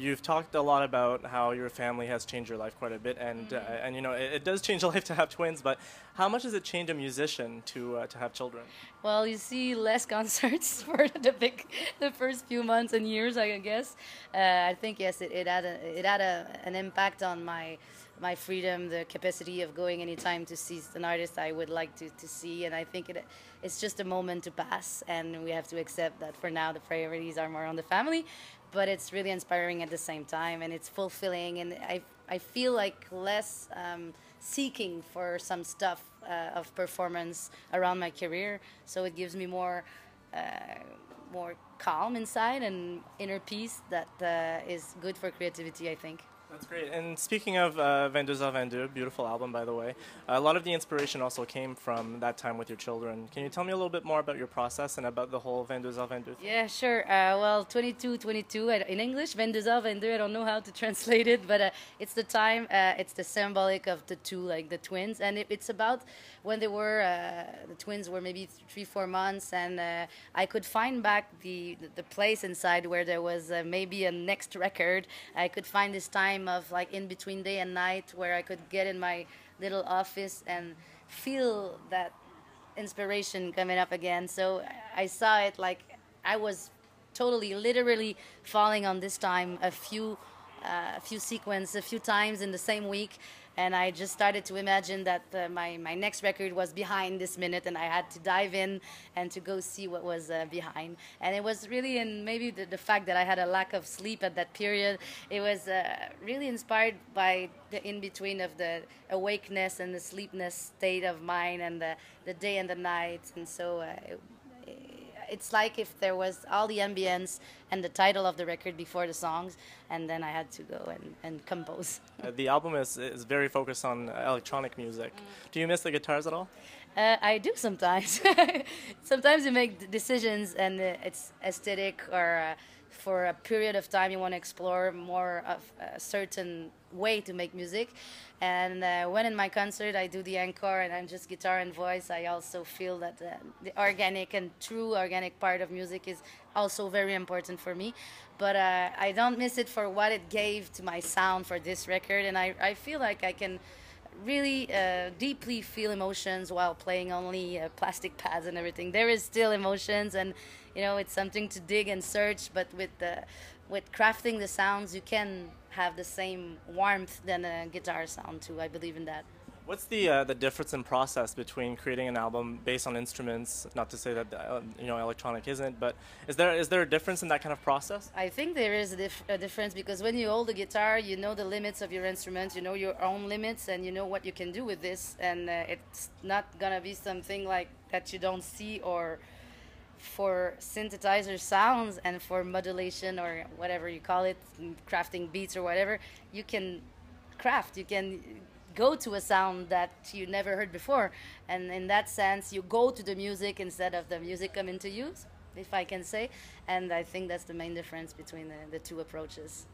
you've talked a lot about how your family has changed your life quite a bit, and you know it does change a life to have twins. But how much does it change a musician to have children? Well, you see less concerts for the first few months and years, I guess. I think yes, it had an impact on my freedom, the capacity of going anytime to see an artist I would like to see, and I think it's just a moment to pass, and we have to accept that for now the priorities are more on the family, but it's really inspiring at the same time, and it's fulfilling, and I feel like less seeking for some stuff of performance around my career, so it gives me more calm inside and inner peace that is good for creativity, I think. That's great. And speaking of 22h22, beautiful album, by the way, a lot of the inspiration also came from that time with your children. Can you tell me a little bit more about your process and about the whole 22h22 thing? Yeah, sure. Well, 22, in English, 22h22, I don't know how to translate it, but it's the time, it's the symbolic of the two, like the twins. And it's about when the twins were maybe 3-4 months, and I could find back the place inside where there was maybe a next record. I could find this time of like in between day and night where I could get in my little office and feel that inspiration coming up again. So I saw it like I was totally, literally falling on this time a few sequences, a few times in the same week, and I just started to imagine that my next record was behind this minute, and I had to dive in and to go see what was behind. And it was really, and maybe the fact that I had a lack of sleep at that period, it was really inspired by the in-between of the awakeness and the sleepness state of mind, and the day and the night. And so it's like if there was all the ambience and the title of the record before the songs, and then I had to go and compose. The album is very focused on electronic music. Do you miss the guitars at all? I do sometimes. Sometimes you make decisions and it's aesthetic, or for a period of time you want to explore more of a certain way to make music. And when in my concert I do the encore and I'm just guitar and voice, I also feel that the organic and true organic part of music is also very important for me. But I don't miss it for what it gave to my sound for this record, and I feel like I can really deeply feel emotions while playing only plastic pads and everything. There is still emotions, and you know, it's something to dig and search, but with crafting the sounds you can have the same warmth than a guitar sound too. I believe in that. What's the difference in process between creating an album based on instruments? Not to say that you know, electronic isn't, but is there a difference in that kind of process? I think there is a difference, because when you hold the guitar, you know the limits of your instrument, you know your own limits, and you know what you can do with this, and it's not gonna be something like that you don't see. Or for synthesizer sounds and for modulation or whatever you call it, crafting beats or whatever, you can craft, you can go to a sound that you never heard before, and in that sense you go to the music instead of the music coming to you, if I can say. And I think that's the main difference between the two approaches.